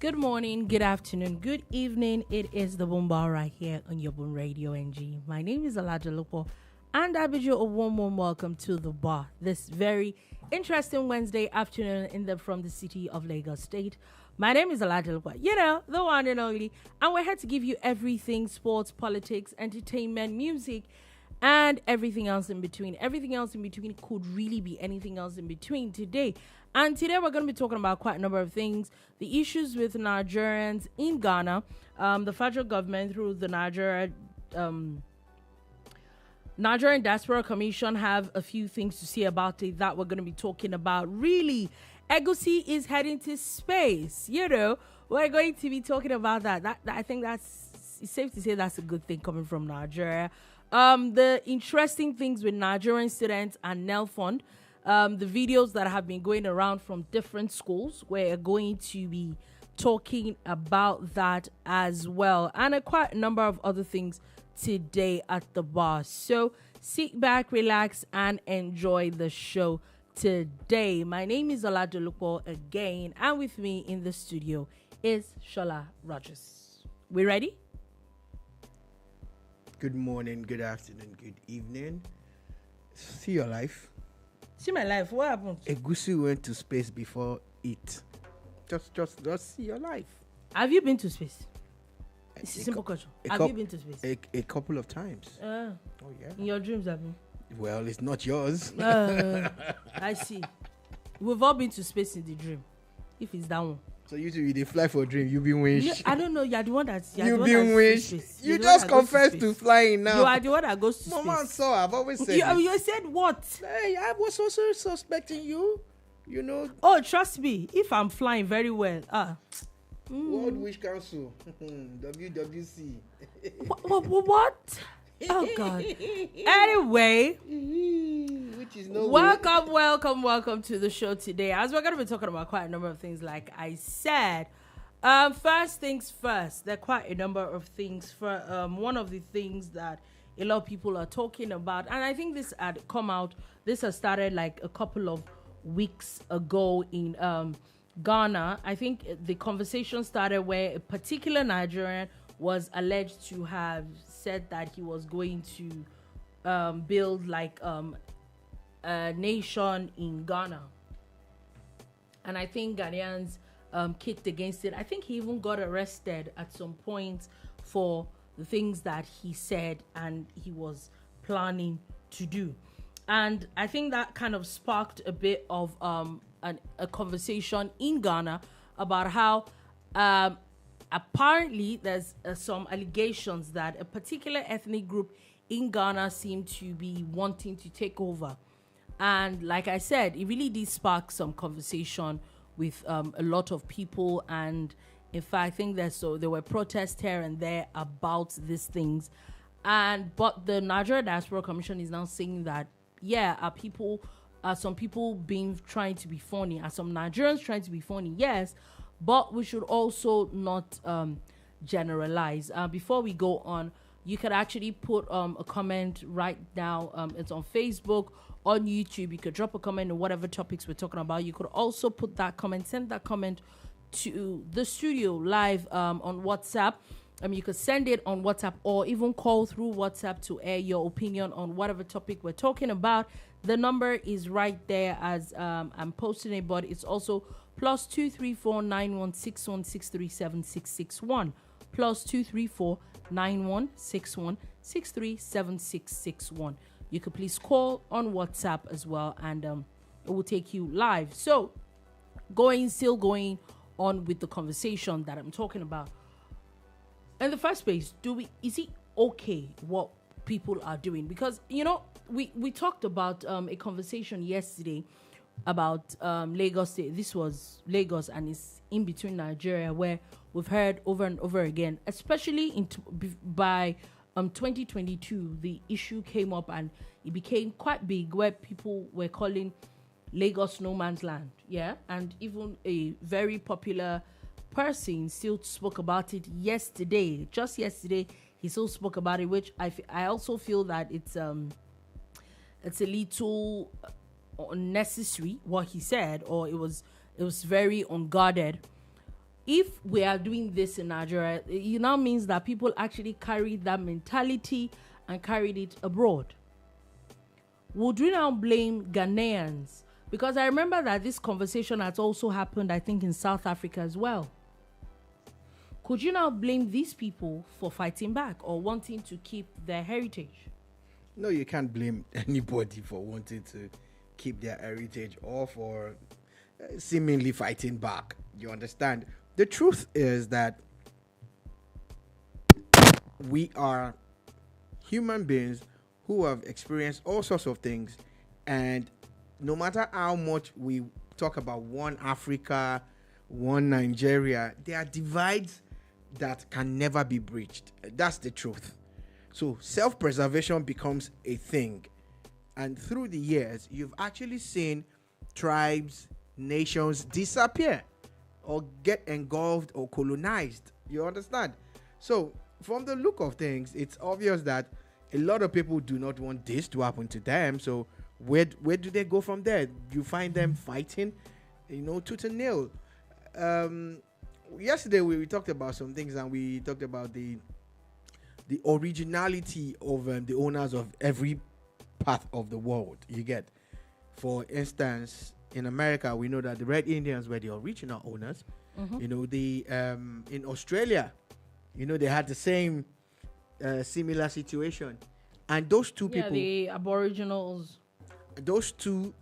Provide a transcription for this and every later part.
Good morning, good afternoon, good evening. It is the Boom Bar right here on your Boom Radio NG. My name is Dolupo, and I bid you a warm welcome to the bar this very interesting Wednesday afternoon from the city of Lagos State. My name is Dolupo, the one and only, and we're here to give you everything sports, politics, entertainment, music, and everything else in between. Everything else in between could really be anything else in between today. And today we're going to be talking about quite a number of things. The issues with Nigerians in Ghana, the federal government through the Nigerian Diaspora Commission have a few things to say about it that we're going to be talking about. Really, Egusi is heading to space. We're going to be talking about that. I think it's safe to say that's a good thing coming from Nigeria. The interesting things with Nigerian students and NELFUND. The videos that have been going around from different schools. We're going to be talking about that as well, and quite a number of other things today at the bar. So sit back, relax, and enjoy the show today. My name is Dolupo again, and with me in the studio is Sola Rogers. We ready? Good morning, good afternoon, good evening. See your life. See my life. What happened? Egusi went to space before it. Just see your life. Have you been to space? It's a simple question. Have you been to space? A couple of times. Oh yeah. In your dreams, have you? Well, it's not yours. I see. We've all been to space in the dream. If it's that one. So you they fly for a dream. You been wish. I don't know. You're the one that's. You been wish. You just confessed to flying now. You are the one that goes to space. Mama saw. I've always said. You said what? Hey, I was also suspecting you. Oh, trust me. If I'm flying very well, World Wish Council, WWC. What? Oh God. Anyway, which is no welcome to the show today. As we're going to be talking about quite a number of things, like I said. First things first, there are quite a number of things. For one of the things that a lot of people are talking about, and I think this had come out. This has started like a couple of weeks ago in Ghana. I think the conversation started where a particular Nigerian was alleged to have said that he was going to build like a nation in Ghana. And I think Ghanaians kicked against it. I think he even got arrested at some point for the things that he said and he was planning to do. And I think that kind of sparked a bit of a conversation in Ghana about how apparently there's some allegations that a particular ethnic group in Ghana seem to be wanting to take over. And like I said, it really did spark some conversation with a lot of people. And in fact, I think there were protests here and there about these things. But the Nigerian Diaspora Commission is now saying that, are some people trying to be funny? Are some Nigerians trying to be funny? Yes. But we should also not generalize. Before we go on, you could actually put a comment right now. It's on Facebook, on YouTube. You could drop a comment on whatever topics we're talking about. You could also put that comment, send that comment to the studio live on WhatsApp. You could send it on WhatsApp or even call through WhatsApp to air your opinion on whatever topic we're talking about. The number is right there as I'm posting it, but it's also +234 9161 637 661 +234 9161 637 661. You could please call on WhatsApp as well, and it will take you live. So, still going on with the conversation that I'm talking about. In the first place, is it okay what people are doing? Because we talked about a conversation yesterday about Lagos State. This was Lagos, and it's in between Nigeria, where we've heard over and over again, especially by 2022, the issue came up and it became quite big, where people were calling Lagos no man's land. Yeah, and even a very popular person still spoke about it yesterday. Just yesterday, he still spoke about it, which I also feel that it's a little unnecessary what he said, or it was very unguarded. if we are doing this in Nigeria, it now means that people actually carried that mentality and carried it abroad. Would we now blame Ghanaians? Because I remember that this conversation has also happened, I think, in South Africa as well. Could you now blame these people for fighting back or wanting to keep their heritage? No, you can't blame anybody for wanting to keep their heritage or for seemingly fighting back. You understand? The truth is that we are human beings who have experienced all sorts of things, and no matter how much we talk about one Africa, one Nigeria, there are divides that can never be breached. That's the truth. So self-preservation becomes a thing. And through the years, you've actually seen tribes, nations disappear or get engulfed or colonized. You understand? So from the look of things, it's obvious that a lot of people do not want this to happen to them. So where do they go from there? You find them fighting, tooth and nail. Yesterday we talked about some things, and we talked about the originality of the owners of every part of the world. You get, for instance, in America, we know that the Red Indians were the original owners. Mm-hmm. In Australia, they had the same similar situation, and those two people, the Aboriginals, those two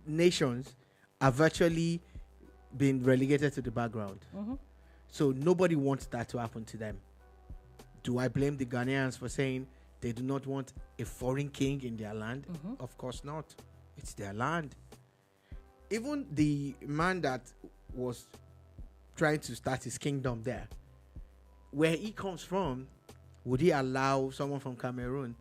nations are virtually been relegated to the background. Mm-hmm. So nobody wants that to happen to them. Do I blame the Ghanaians for saying they do not want a foreign king in their land? Mm-hmm. Of course not. It's their land. Even the man that was trying to start his kingdom there, where he comes from, would he allow someone from Cameroon,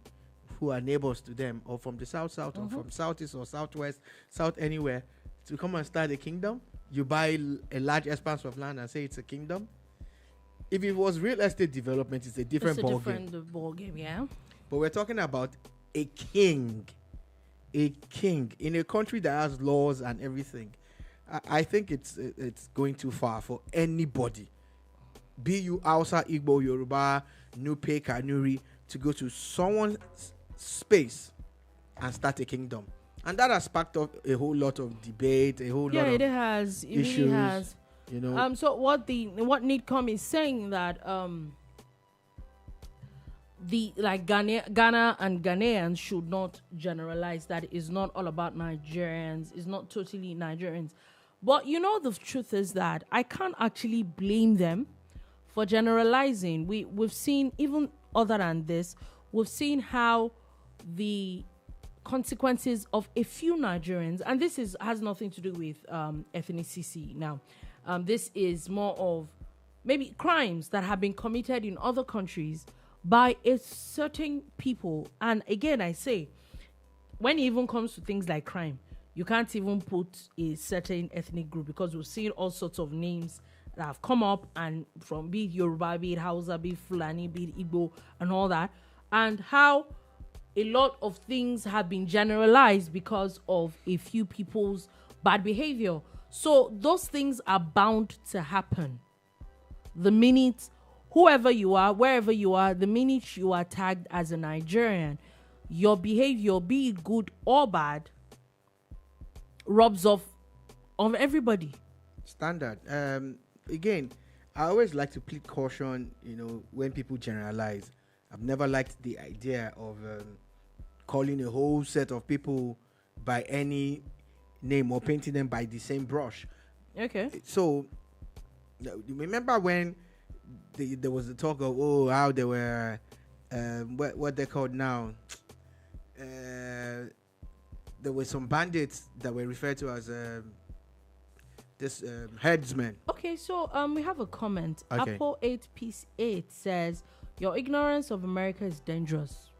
who are neighbors to them, or from the south, mm-hmm. or from southeast or southwest, south anywhere, to come and start a kingdom? You buy a large expanse of land and say it's a kingdom? If it was real estate development, it's a different ball game, yeah. But we're talking about a king in a country that has laws and everything. I think it's going too far for anybody, be you Hausa, Igbo, Yoruba, Nupe, Kanuri, to go to someone's space and start a kingdom. And that has sparked up a whole lot of debate, a whole lot of it has. It issues. really has. So what NIDCOM is saying that Ghana and Ghanaians should not generalize that it is not all about Nigerians. It's not totally Nigerians. But the truth is that I can't actually blame them for generalizing. We've seen, even other than this, we've seen how the consequences of a few Nigerians, and this has nothing to do with ethnicity now. This is more of maybe crimes that have been committed in other countries by a certain people. And again, I say, when it even comes to things like crime, you can't even put a certain ethnic group, because we've seen all sorts of names that have come up, and from be it Yoruba, be it Hausa, be it Fulani, be it Igbo, and all that, and how a lot of things have been generalized because of a few people's bad behavior. So those things are bound to happen. The minute, whoever you are, wherever you are, the minute you are tagged as a Nigerian, your behavior, be it good or bad, rubs off on everybody. Standard. Again, I always like to plead caution, when people generalize. I've never liked the idea of calling a whole set of people by any name or painting them by the same brush. Okay. So, remember when there was the talk of, how they were, what they're called now? There were some bandits that were referred to as headsmen. Okay, so we have a comment. Okay. Apple 8 Piece 8 says, your ignorance of America is dangerous.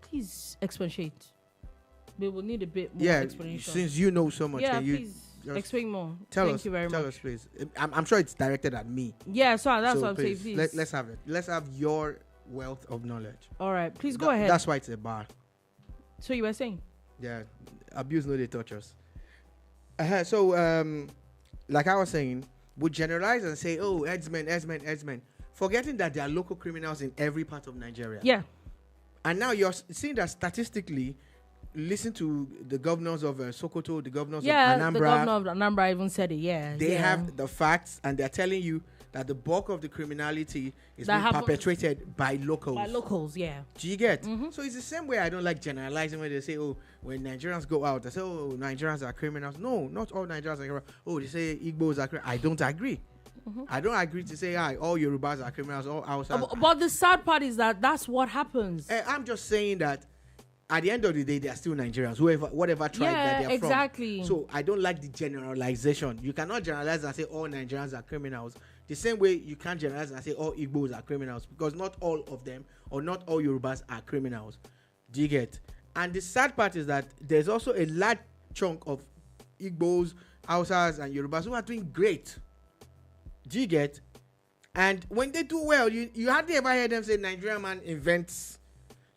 Please expatiate. We will need a bit more explanation. Since you know so much, can you please explain more? Thank you very much. Tell us, please. I'm sure it's directed at me. Yeah, so that's what I'm saying. Please. Let's have it. Let's have your wealth of knowledge. All right, please go ahead. That's why it's a bar. So you were saying? Yeah, abuse no they touch us. So, like I was saying, would generalize and say, oh, herdsmen, forgetting that there are local criminals in every part of Nigeria. Yeah. And now you're seeing that statistically, listen to the governors of Sokoto, the governors of Anambra. The governor of Anambra even said it, They have the facts, and they're telling you that the bulk of the criminality is being perpetrated by locals. By locals, yeah. Do you get? So it's the same way I don't like generalizing when they say, oh, when Nigerians go out, they say, oh, Nigerians are criminals. No, not all Nigerians are criminals. Oh, they say Igbos are criminals. I don't agree. I don't agree to say, all Yorubas are criminals, all Hausas. But the sad part is that that's what happens. I'm just saying that at the end of the day, they are still Nigerians, whatever tribe that they are from. Exactly. So I don't like the generalization. You cannot generalize and say all Nigerians are criminals. The same way you can't generalize and say all Igbos are criminals, because not all of them or not all Yorubas are criminals. Do you get? And the sad part is that there's also a large chunk of Igbos, Hausas, and Yorubas who are doing great. Do you get? And when they do well, you hardly ever hear them say Nigerian man invents.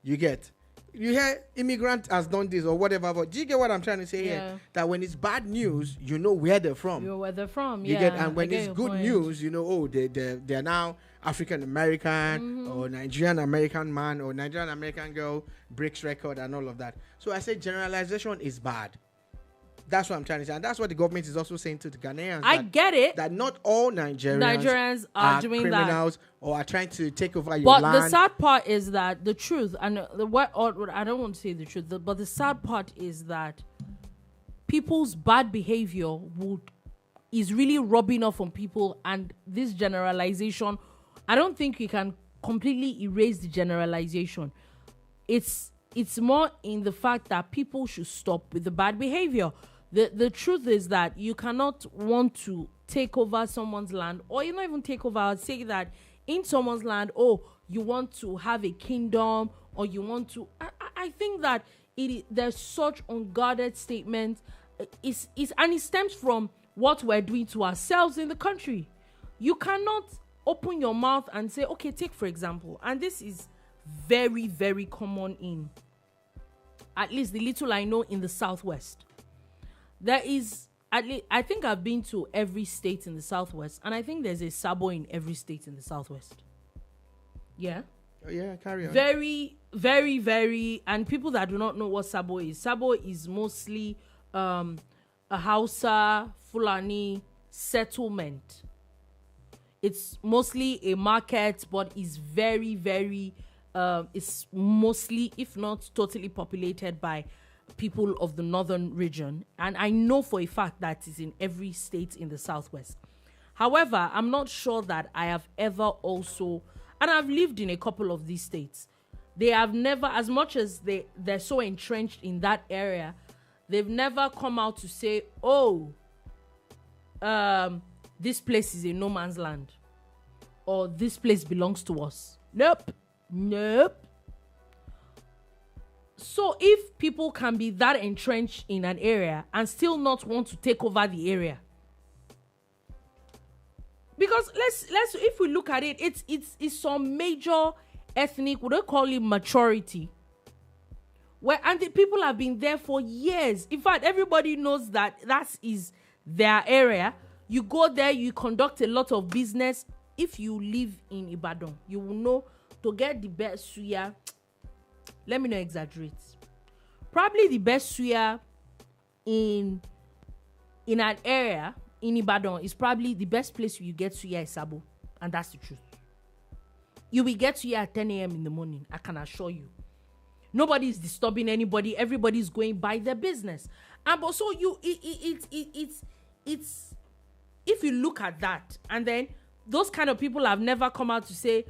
You get? You hear immigrant has done this or whatever, but do you get what I'm trying to say here? That when it's bad news, you know where they're from. You know where they're from, you get, and when it's good news, you know, oh, they're now African American or Nigerian American man or Nigerian American girl breaks record and all of that. So I say generalization is bad. That's what I'm trying to say, and that's what the government is also saying to the Ghanaians. I get it. That not all Nigerians are doing criminals or are trying to take over your land. But the sad part is that the truth, and I don't want to say the truth, but the sad part is that people's bad behavior is really rubbing off on people, and this generalization, I don't think we can completely erase the generalization. It's more in the fact that people should stop with the bad behavior. The truth is that you cannot want to take over someone's land, or you not even take over. I'd say that in someone's land, oh, you want to have a kingdom, or you want to. I think that there's such unguarded statements. And it stems from what we're doing to ourselves in the country. You cannot open your mouth and say, okay, take for example, and this is very, very common in, at least the little I know, in the Southwest. There is, at least, I think I've been to every state in the Southwest, and I think there's a Sabo in every state in the Southwest. Yeah? Oh, yeah, carry on. Very, very, very, and people that do not know what Sabo is mostly a Hausa, Fulani settlement. It's mostly a market, but it's very, very, it's mostly, if not totally populated by people of the northern region. And I know for a fact that it's in every state in the Southwest. However, I'm not sure that I have ever also, and I've lived in a couple of these states, they have never, as much as they're so entrenched in that area, they've never come out to say, oh, this place is a no man's land, or this place belongs to us. Nope. So if people can be that entrenched in an area and still not want to take over the area, because let's if we look at it, it's some major ethnic, we don't call it maturity, where and the people have been there for years. In fact, everybody knows that is their area. You go there, you conduct a lot of business. If you live in Ibadan, you will know to get the best suya. Let me not exaggerate. Probably the best suya in an area in Ibadan is probably the best place you get suya is Sabo, and that's the truth. You will get suya at 10 a.m. in the morning. I can assure you. Nobody is disturbing anybody. Everybody's going by their business. And but so it's if you look at that, and then those kind of people have never come out to say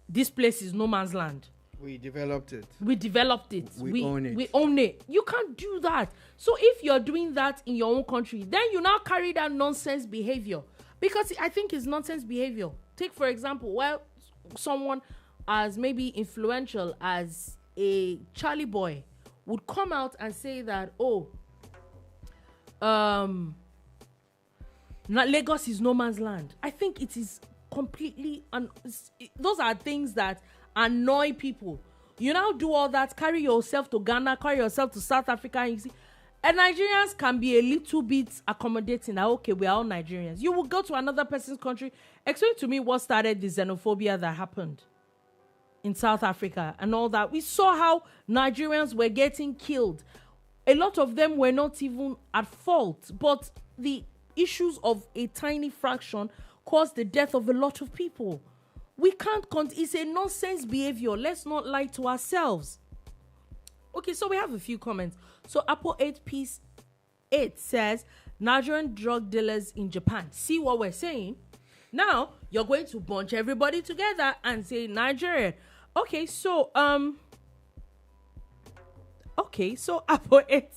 this place is no man's land. We developed it. We own it. We own it. You can't do that. So if you're doing that in your own country, then you now carry that nonsense behavior. Because I think it's nonsense behavior. Take, for example, well, someone as maybe influential as a Charlie boy would come out and say that, Lagos is no man's land. I think it is completely, those are things that annoy people. You now do all that, carry yourself to Ghana, carry yourself to South Africa, and you see And Nigerians can be a little bit accommodating. That, okay, we are all Nigerians. You will go to another person's country. Explain to me what started the xenophobia that happened in South Africa and all that. We saw how Nigerians were getting killed. A lot of them were not even at fault, but the issues of a tiny fraction caused the death of a lot of people. We can't it's a nonsense behavior. Let's not lie to ourselves. Okay, so we have a few comments. So Apple 8 Piece 8 says, Nigerian drug dealers in Japan. See what we're saying? Now, you're going to bunch everybody together and say Nigerian. Okay, so Apple 8.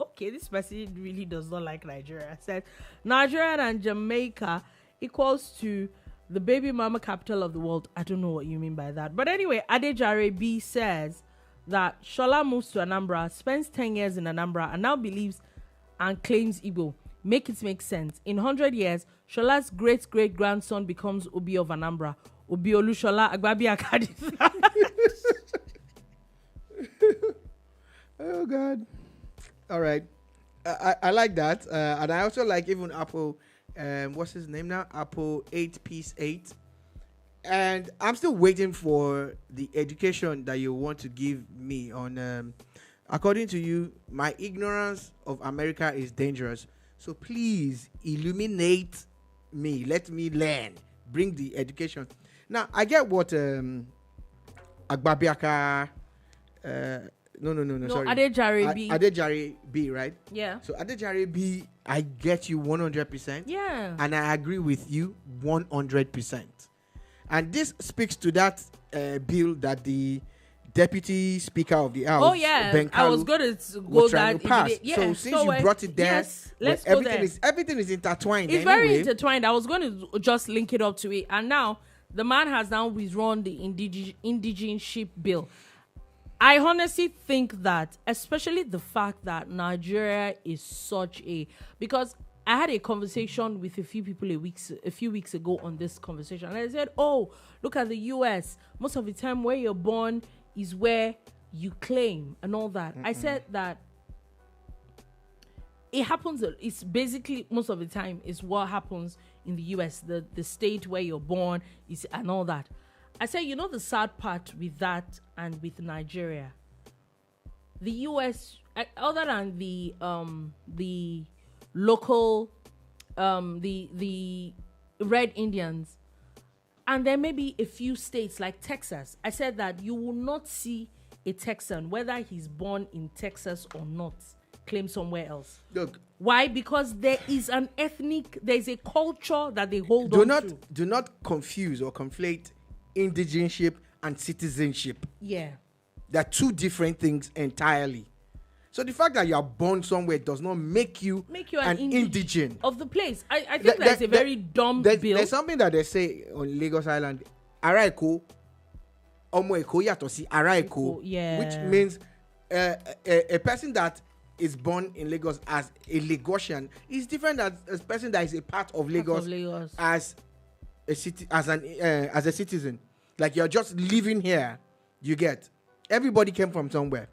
Okay, this person really does not like Nigeria. Says Nigeria and Jamaica equals to the baby mama capital of the world. I don't know what you mean by that. But anyway, Adejare B says that Sola moves to Anambra, spends 10 years in Anambra, and now believes and claims Igbo. Make it make sense. In 100 years, Shola's great-great-grandson becomes Obi of Anambra. Obi Olushola Agbabi Akadi. Oh, God. All right. I like that. And I also like even Apple, what's his name now? Apple 8 Piece 8. And I'm still waiting for the education that you want to give me on, according to you, my ignorance of America is dangerous. So please illuminate me. Let me learn. Bring the education. Now, I get what Agbabiaka, sorry. Adejare B. Adejare B, right? Yeah. So Adejare B, I get you 100%. Yeah. And I agree with you 100%. And this speaks to that bill that the Deputy Speaker of the House, oh yeah, Ben I was going to go that. Yeah, so since you brought it there, yes, let's go there. Everything is intertwined. It's very intertwined. I was going to just link it up to it, and now the man has now withdrawn the indigeneship bill. I honestly think that, especially the fact that Nigeria is such a, because I had a conversation with a few people a few weeks ago on this conversation, and I said, oh, look at the US. Most of the time where you're born is where you claim and all that. I said that it happens, it's basically most of the time is what happens in the US, the state where you're born is and all that. I said, you know, the sad part with that and with Nigeria, the US, other than the local, the Red Indians, and there may be a few states like Texas. I said that you will not see a Texan, whether he's born in Texas or not, claim somewhere else. Look, why? Because there is there's a culture that they hold on to. Do not confuse or conflate indigeneship and citizenship. Yeah. They're two different things entirely. So the fact that you are born somewhere does not make you an indigene of the place. I think that's a very dumb bill. There's something that they say on Lagos Island, Araiko, Omo Eko Yatosi Araiko, which means a person that is born in Lagos as a Lagosian is different than a person that is a part of Lagos, as a citizen. Like you're just living here. You get, everybody came from somewhere.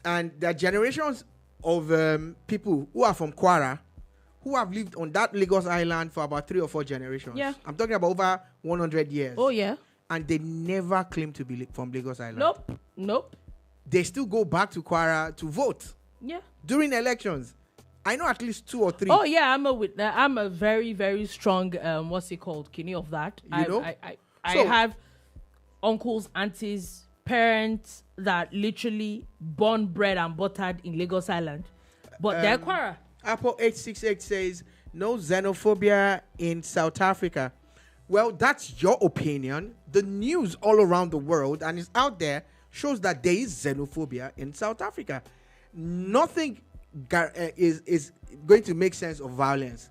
And there are generations of people who are from Kwara who have lived on that Lagos Island for about 3 or 4 generations. Yeah. I'm talking about over 100 years. Oh, yeah. And they never claim to be from Lagos Island. Nope. They still go back to Kwara to vote. Yeah. During elections. I know at least 2 or 3. Oh, yeah. I'm a very, very strong, kidney of that. I have uncles, aunties, parents that literally born, bred and buttered in Lagos Island, but they're Kwara. Apple 868 says no xenophobia in South Africa. Well, that's your opinion. The news all around the world and it's out there shows that there is xenophobia in South Africa. Nothing is going to make sense of violence.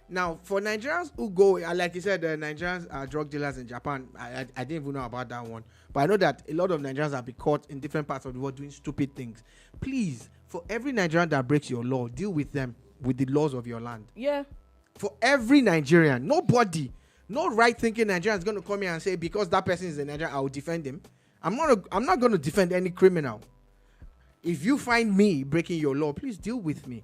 Now, for Nigerians who go, like you said, Nigerians are drug dealers in Japan. I didn't even know about that one. But I know that a lot of Nigerians have been caught in different parts of the world doing stupid things. Please, for every Nigerian that breaks your law, deal with them with the laws of your land. Yeah. For every Nigerian, nobody, no right-thinking Nigerian is going to come here and say, because that person is a Nigerian, I will defend him. I'm not going to defend any criminal. if you find me breaking your law, please deal with me.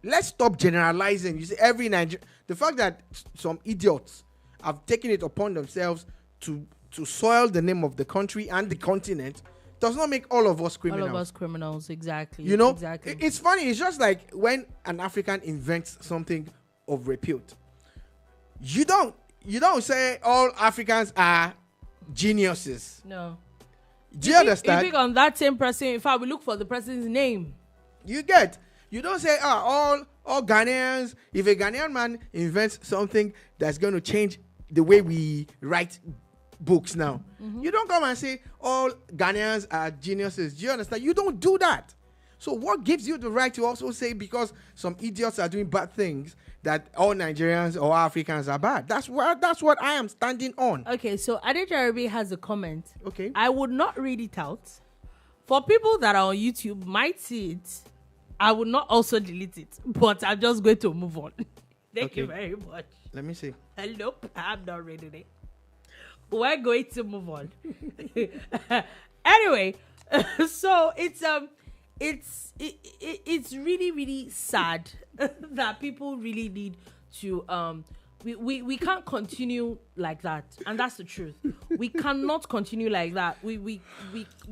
Let's stop generalizing. You see, every Nigerian, the fact that some idiots have taken it upon themselves to soil the name of the country and the continent does not make all of us criminals. All of us criminals, exactly. You know, exactly. It's funny. It's just like when an African invents something of repute. You don't say all Africans are geniuses. No. Do you understand? You pick on that same person. In fact, we look for the person's name. You don't say all Ghanaians. If a Ghanaian man invents something that's going to change the way we write books now, you don't come and say all Ghanaians are geniuses. Do you understand? You don't do that. So what gives you the right to also say because some idiots are doing bad things that all Nigerians or Africans are bad? That's what I am standing on. Okay, so Adejarabi has a comment. Okay. I would not read it out. For people that are on YouTube might see it, I would not also delete it. But I'm just going to move on. Thank you very much. Let me see. Nope, I'm not reading it. We're going to move on. Anyway, so it's really, really sad that people really need to we can't continue like that, and that's the truth. We cannot continue like that. We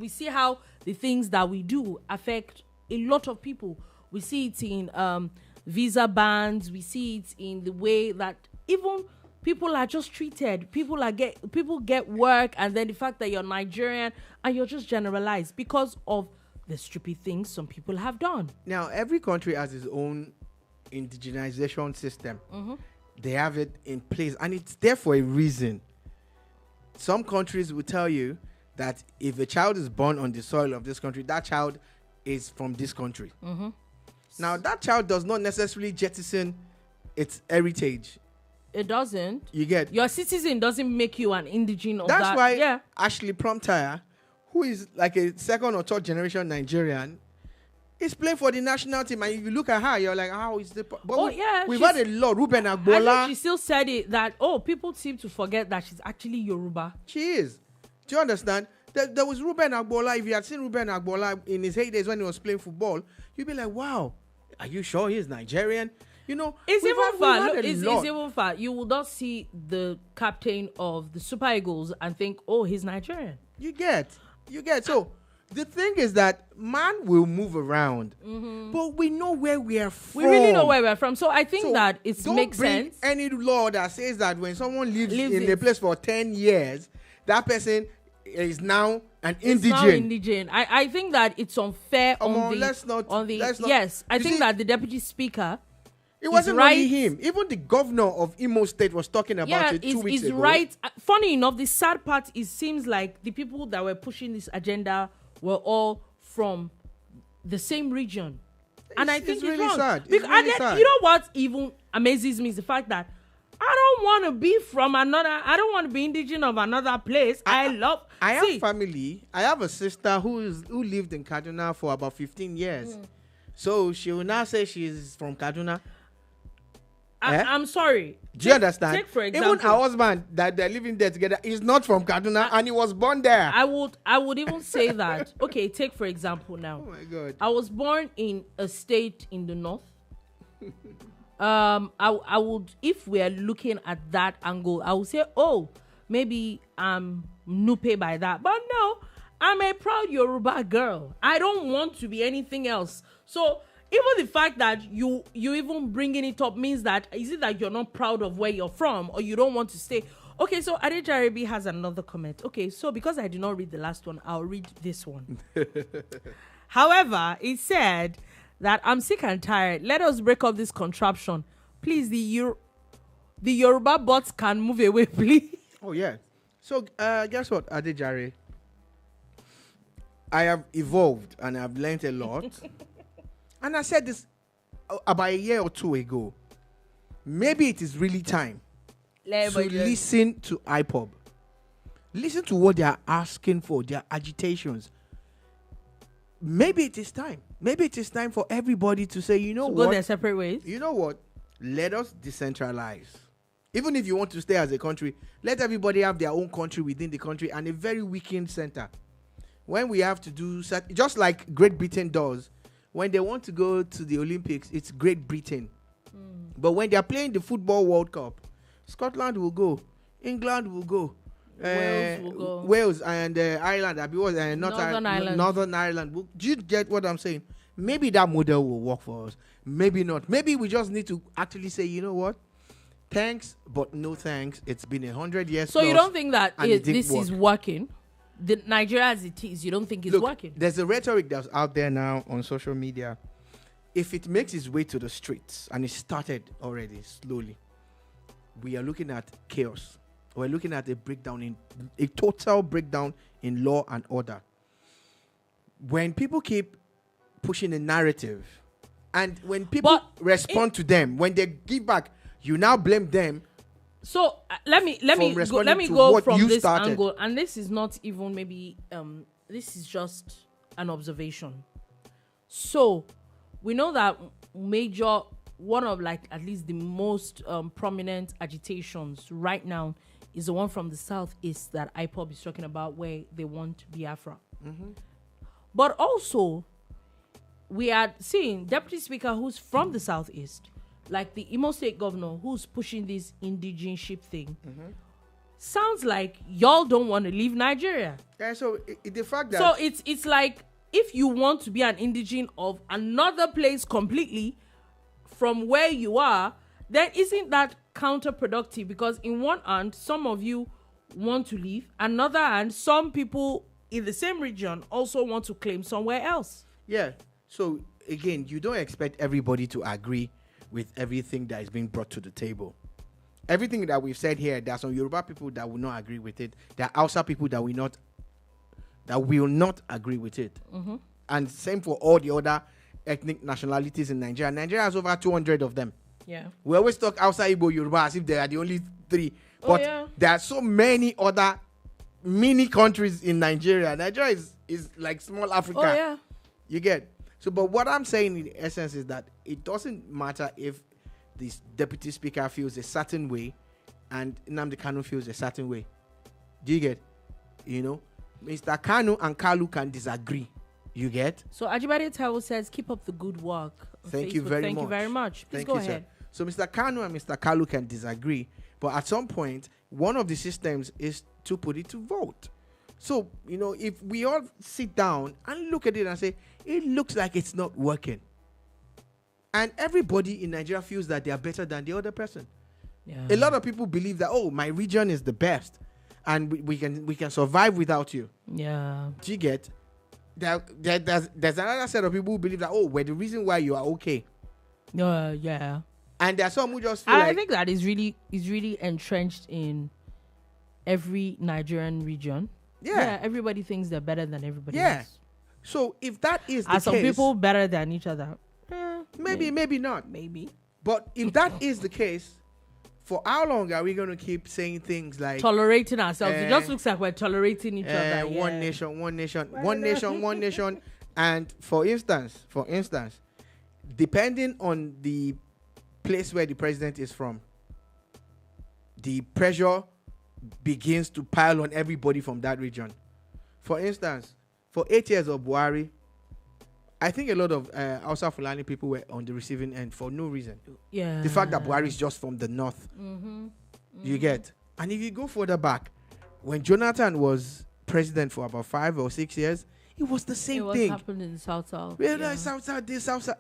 see how the things that we do affect a lot of people. We see it in visa bans. We see it in the way that even people are just treated. People get work, and then the fact that you're Nigerian and you're just generalized because of the stupid things some people have done. Now, every country has its own indigenization system. They have it in place, and it's there for a reason. Some countries will tell you that if a child is born on the soil of this country, that child is from this country. Now, that child does not necessarily jettison its heritage. It doesn't. You get? Your citizen doesn't make you an indigene of that. That's why Ashley Promptire, who is like a second or third generation Nigerian, is playing for the national team. And if you look at her, you're like, how is the... But we've had a lot. Ruben Agbola. I think she still said it that, people seem to forget that she's actually Yoruba. She is. Do you understand? There was Ruben Agbola. If you had seen Ruben Agbola in his heydays when he was playing football, you'd be like, wow, are you sure he's Nigerian? You know, it's even far. It's even far. You will not see the captain of the Super Eagles and think, oh, he's Nigerian. You get. So the thing is that man will move around, but we know where we are from. We really know where we are from. So I think that it makes sense. Any law that says that when someone lives in a place for 10 years, that person is now an indigene. I think that it's unfair yes. I think that the deputy speaker. It wasn't only him. Even the governor of Imo State was talking about it 2 weeks ago. Right. Funny enough, the sad part is seems like the people that were pushing this agenda were all from the same region. And I think it's really wrong. sad. Because sad. You know what even amazes me is the fact that I don't want to be from I don't want to be indigenous of another place. I have family. I have a sister who lived in Kaduna for about 15 years. So she will now say she's from Kaduna. I'm sorry. Do you understand? Take for example, even her husband that they're living there together is not from Kaduna and he was born there. I would even say that. Okay, take for example now. Oh my God. I was born in a state in the north. I would, if we are looking at that angle, I would say, oh, maybe I'm Nupe by that. But no, I'm a proud Yoruba girl. I don't want to be anything else. So even the fact that you even bringing it up means that is it that you're not proud of where you're from or you don't want to stay? Okay, so Adejarabi has another comment. Okay, so because I did not read the last one, I'll read this one. However, it said that I'm sick and tired. Let us break up this contraption. Please, the Yoruba bots can move away, please. Oh, yeah. So, guess what, Adejare? I have evolved and I've learned a lot. And I said this about a year or two ago. Maybe it is really time to listen to IPOB. Listen to what they are asking for, their agitations. Maybe it is time. Maybe it is time for everybody to say, you know what? Go their separate ways. You know what? Let us decentralize. Even if you want to stay as a country, let everybody have their own country within the country and a very weakened center. when we have to do just like Great Britain does, when they want to go to the Olympics, it's Great Britain. But when they are playing the Football World Cup, Scotland will go, England will go, Wales will go. Wales and Ireland, Northern Ireland. Do you get what I'm saying? Maybe that model will work for us. Maybe not. Maybe we just need to actually say, you know what? Thanks, but no thanks. It's been 100 years. So you don't think that this is working? The Nigeria as it is, you don't think it's working? There's a rhetoric that's out there now on social media. If it makes its way to the streets, and it started already slowly, we are looking at chaos. We're looking at a total breakdown in law and order. When people keep pushing a narrative, and when people respond to them, when they give back, you now blame them. So let me go from this angle, and this is not even maybe this is just an observation. So we know that one of like at least the most prominent agitations right now is the one from the southeast that IPOB is talking about, where they want Biafra. But also, we are seeing Deputy Speaker who's from the southeast, like the Imo State Governor, who's pushing this indigeneship thing. Sounds like y'all don't want to leave Nigeria. Yeah, so the fact that... So it's like, if you want to be an indigene of another place completely from where you are, then isn't that counterproductive? Because in one hand, some of you want to leave. Another hand, some people in the same region also want to claim somewhere else. Yeah. So again, you don't expect everybody to agree with everything that is being brought to the table. Everything that we've said here, there are some Yoruba people that will not agree with it. There are Hausa people that will not agree with it. And same for all the other ethnic nationalities in Nigeria. Nigeria has over 200 of them. Yeah. We always talk Hausa, Igbo, Yoruba as if they are the only three. But there are so many other mini countries in Nigeria. Nigeria is like small Africa. Oh, yeah. You get? So, but what I'm saying in essence is that it doesn't matter if this deputy speaker feels a certain way and Nnamdi Kanu feels a certain way. Do you get? You know, Mr. Kanu and Kalu can disagree. You get? So Ajibade Taiwo says, keep up the good work. Thank you very much. Please go ahead. Sir. So Mr. Kanu and Mr. Kalu can disagree, but at some point, one of the systems is to put it to vote. So, you know, if we all sit down and look at it and say, it looks like it's not working, and everybody in Nigeria feels that they are better than the other person. Yeah. A lot of people believe that, oh, my region is the best, and we can survive without you. Yeah. Do you get? There's another set of people who believe that, oh, we're the reason why you are okay. Yeah. And there are some who just feel I think that is really entrenched in every Nigerian region. Yeah. Everybody thinks they're better than everybody else. So if that is the case, some people better than each other? Maybe not. Maybe. But if that is the case, for how long are we going to keep saying things like tolerating ourselves? It just looks like we're tolerating each other. One nation. And for instance, depending on the place where the president is from, the pressure begins to pile on everybody from that region. For instance, for 8 years of Buhari, I think a lot of Hausa Fulani people were on the receiving end for no reason. Yeah. The fact that Buhari is just from the north. You get? And if you go further back, when Jonathan was president for about 5 or 6 years, it was the same thing. It happened in the South. South.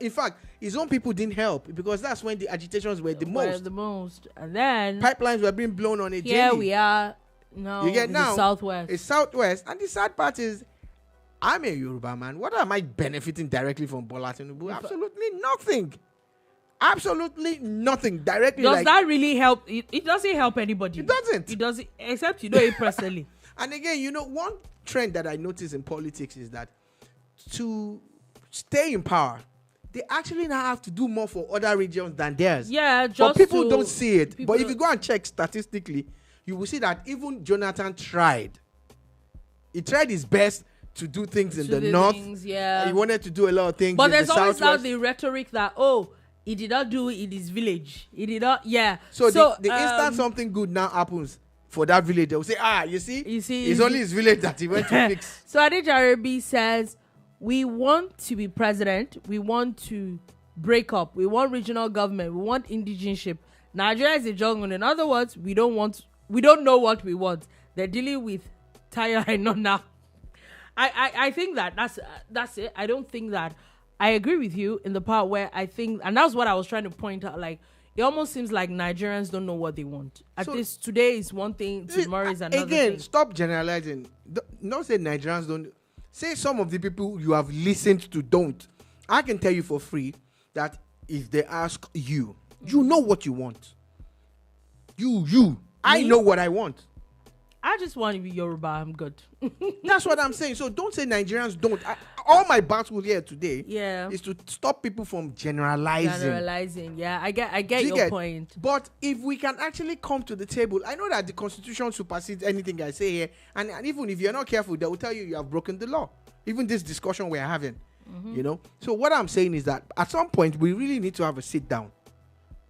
In fact, his own people didn't help because that's when the agitations were the most. And then pipelines were being blown on it. Here we are. No, you get now. The Southwest. It's Southwest. And the sad part is, I'm a Yoruba man. What am I benefiting directly from Bola Tinubu? Absolutely nothing. Absolutely nothing directly. Does that really help? It doesn't help anybody. It doesn't. It doesn't, except you know it personally. And again, you know, one trend that I notice in politics is that to stay in power, they actually now have to do more for other regions than theirs. Yeah, but people don't see it. But if you go and check statistically, you will see that even Jonathan tried. He tried his best to do things in the north. He wanted to do a lot of things. But there's always now the rhetoric that, he did not do it in his village. He did not. Yeah. So the instant something good now happens, for that village. They will say, you see, it's only his village that he went to fix. So Adejare says, we want to be president. We want to break up. We want regional government. We want indigeneship. Nigeria is a jungle. In other words, we don't know what we want. They're dealing with Tayo Ainona. I think that's it. I don't think that. I agree with you in the part where I think, and that's what I was trying to point out, like, it almost seems like Nigerians don't know what they want. At least today is one thing, tomorrow is another thing. Again, stop generalizing. Don't say Nigerians don't. Say some of the people you have listened to don't. I can tell you for free that if they ask you, you know what you want. I know what I want. I just want to be Yoruba. I'm good. That's what I'm saying. So don't say Nigerians don't. All my battle here today is to stop people from generalizing. Yeah, I get your point. But if we can actually come to the table, I know that the Constitution supersedes anything I say here. And even if you're not careful, they will tell you have broken the law. Even this discussion we're having, you know. So what I'm saying is that at some point, we really need to have a sit down.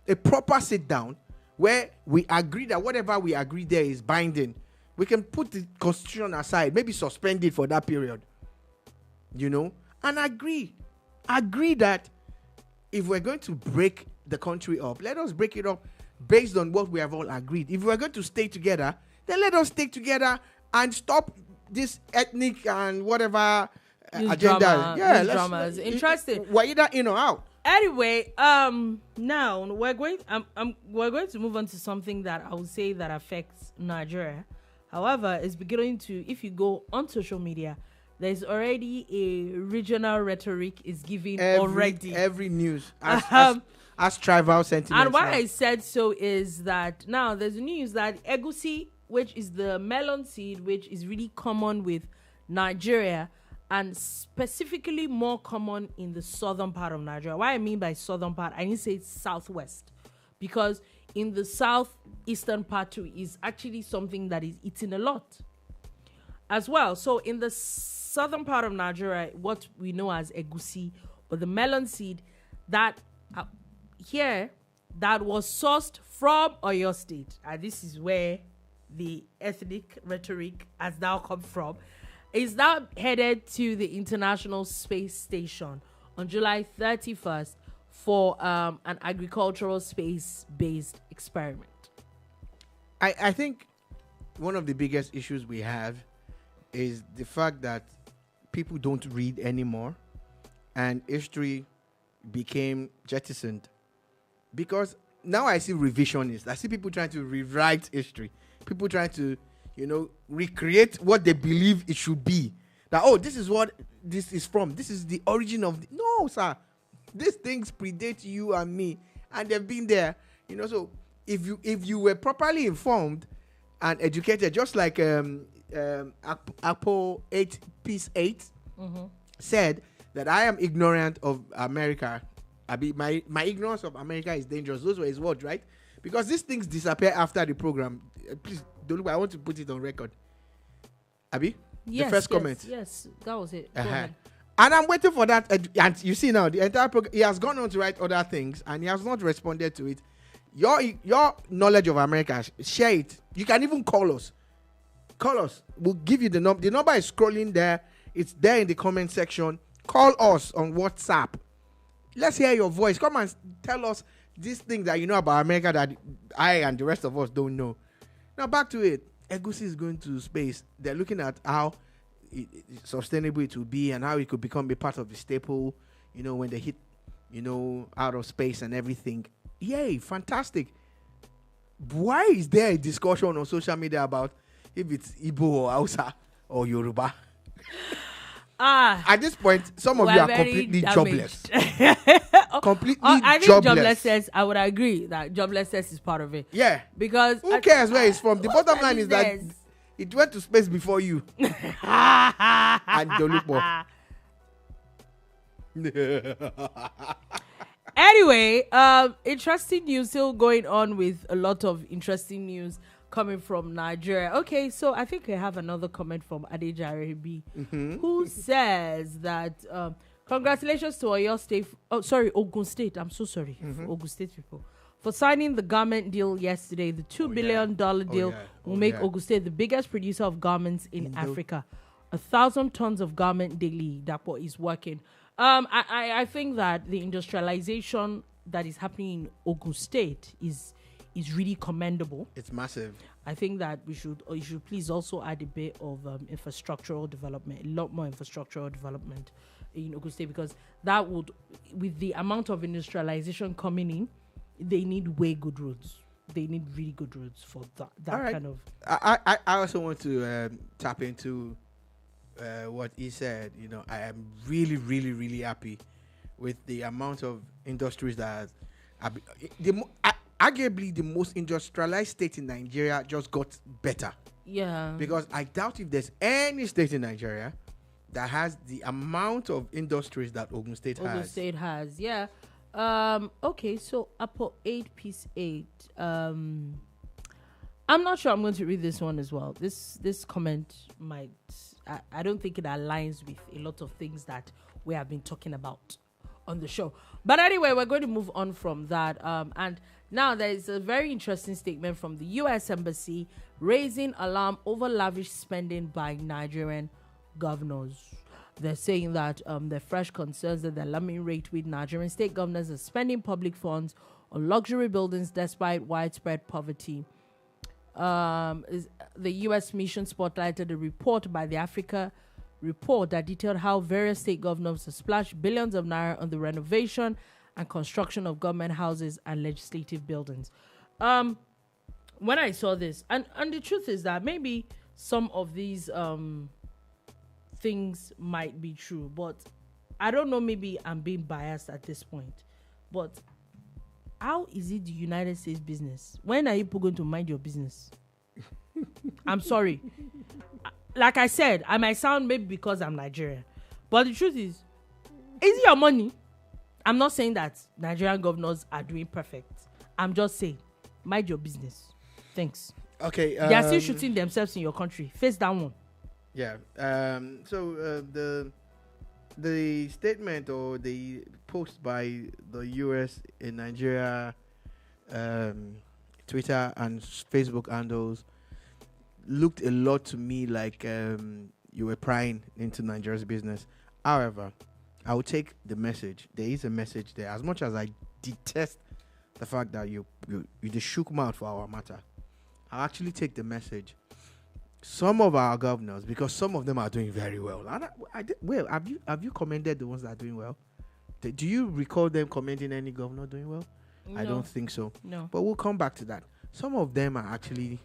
A proper sit down where we agree that whatever we agree there is binding. We can put the Constitution aside, maybe suspend it for that period, you know, and agree that if we're going to break the country up, let us break it up based on what we have all agreed. If we're going to stay together, then let us stay together and stop this ethnic and whatever agenda. Dramas. Interesting. We're either in or out. Anyway, now we're going to move on to something that I would say that affects Nigeria. However, it's beginning to, if you go on social media, there's already a regional rhetoric is giving already. Every news as tribal sentiments. And why I said so is that now there's news that Egusi, which is the melon seed, which is really common with Nigeria, and specifically more common in the southern part of Nigeria. What I mean by southern part, I need to say southwest, because in the southeastern part too is actually something that is eaten a lot as well. So in the southern part of Nigeria, what we know as Egusi, or the melon seed, that that was sourced from Oyo State, and this is where the ethnic rhetoric has now come from, is now headed to the International Space Station on July 31st for an agricultural space-based experiment. I think one of the biggest issues we have is the fact that people don't read anymore, and history became jettisoned. Because now I see revisionists. I see people trying to rewrite history. People trying to, recreate what they believe it should be. That, this is what this is from. This is the origin of... No, sir. These things predate you and me, and they've been there. So if you were properly informed and educated, just like Apple 8 Piece 8 said that I am ignorant of America. My ignorance of America is dangerous. Those were his words, right? Because these things disappear after the program. Please, Dolupo, I want to put it on record. Abi? Yes, the first comment. Yes, that was it. Go ahead. And I'm waiting for that. And you see now, the entire program, he has gone on to write other things, and he has not responded to it. Your knowledge of America, share it. You can even call us. Call us. We'll give you the number. The number is scrolling there. It's there in the comment section. Call us on WhatsApp. Let's hear your voice. Come and tell us these things that you know about America that I and the rest of us don't know. Now back to it. Egusi is going to space. They're looking at how sustainable it will be and how it could become a part of the staple, when they hit, out of space and everything. Yay, fantastic. Why is there a discussion on social media about if it's Igbo or Hausa or Yoruba? At this point, some of you are completely jobless. I think joblessness, I would agree that joblessness is part of it. Yeah. Because who cares where it's from? The bottom line is that it went to space before you. And Dolupo. Anyway, interesting news still going on with a lot of interesting news coming from Nigeria. Okay, so I think I have another comment from Adejare B, who says that congratulations to Oyo State. Ogun State. I'm so sorry, Ogun State people, for signing the garment deal yesterday. The $2 billion deal will make Ogun State the biggest producer of garments in Africa. 1,000 tons of garment daily. That's what is working. I think that the industrialization that is happening in Ogun State is really commendable. It's massive. I think that you should please also add a bit of infrastructural development, a lot more infrastructural development in Ogun State, because that would, with the amount of industrialization coming in, they need way good roads. They need really good roads for that kind of. I also want to tap into what he said. You know, I am really, really, really happy with the amount of industries that arguably the most industrialized state in Nigeria just got better. Yeah. Because I doubt if there's any state in Nigeria that has the amount of industries that Ogun State has. Ogun State has, yeah. Okay, so Apple 8 piece 8. I'm not sure I'm going to read this one as well. This comment might, I don't think it aligns with a lot of things that we have been talking about on the show. But anyway, we're going to move on from that. And now there is a very interesting statement from the U.S. Embassy raising alarm over lavish spending by Nigerian governors. They're saying that there are fresh concerns that the alarming rate with Nigerian state governors are spending public funds on luxury buildings despite widespread poverty. The U.S. mission spotlighted a report by the Africa Report that detailed how various state governors have splashed billions of naira on the renovation and construction of government houses and legislative buildings. When I saw this, and the truth is that maybe some of these things might be true, but I don't know, maybe I'm being biased at this point. But how is it the United States business? When are you going to mind your business? I'm sorry. Like I said, I might sound maybe because I'm Nigerian, but the truth is it your money? I'm not saying that Nigerian governors are doing perfect. I'm just saying, mind your business. Thanks. Okay. They are still shooting themselves in your country. Face that one. Yeah. So the statement or the post by the US in Nigeria, Twitter and Facebook handles looked a lot to me like you were prying into Nigeria's business. However, I will take the message. There is a message there. As much as I detest the fact that you just shook mouth for our matter, I'll actually take the message. Some of our governors, because some of them are doing very well. Have you commended the ones that are doing well? Do you recall them commending any governor doing well? No. I don't think so. No. But we'll come back to that. Some of them are actually.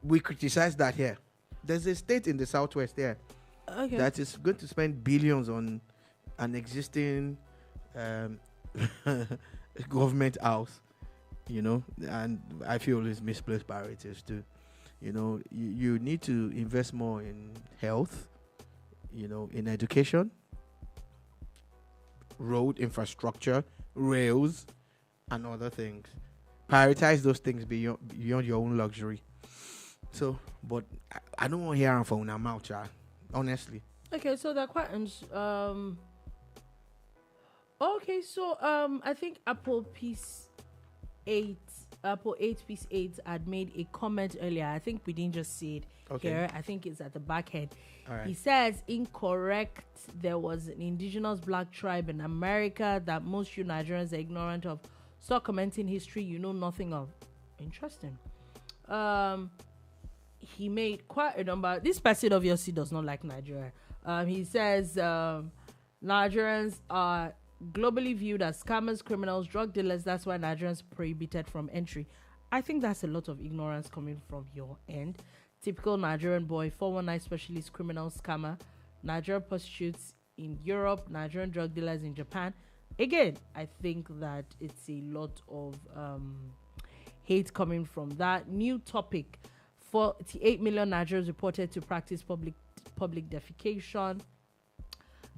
We criticize that here. There's a state in the southwest there that is going to spend billions on an existing government house, you know, and I feel it's misplaced priorities too. You know, you need to invest more in health, you know, in education, road infrastructure, rails, and other things. Prioritize those things beyond your own luxury. So, but I don't want to hear from our mouth, honestly. Okay, so the questions. Okay, so I think Apple 8 piece 8 had made a comment earlier. I think we didn't just see it here. I think it's at the back end. Right. He says, incorrect. There was an indigenous black tribe in America that most you Nigerians are ignorant of. Stop commenting history you know nothing of. Interesting. He made quite a number. This person obviously does not like Nigeria. He says Nigerians are globally viewed as scammers, criminals, drug dealers. That's why Nigerians prohibited from entry. I think that's a lot of ignorance coming from your end. Typical Nigerian boy, 419 specialist, criminal, scammer, Nigerian prostitutes in Europe, Nigerian drug dealers in Japan. Again, I think that it's a lot of hate coming from that. New topic. 48 million Nigerians reported to practice public defecation.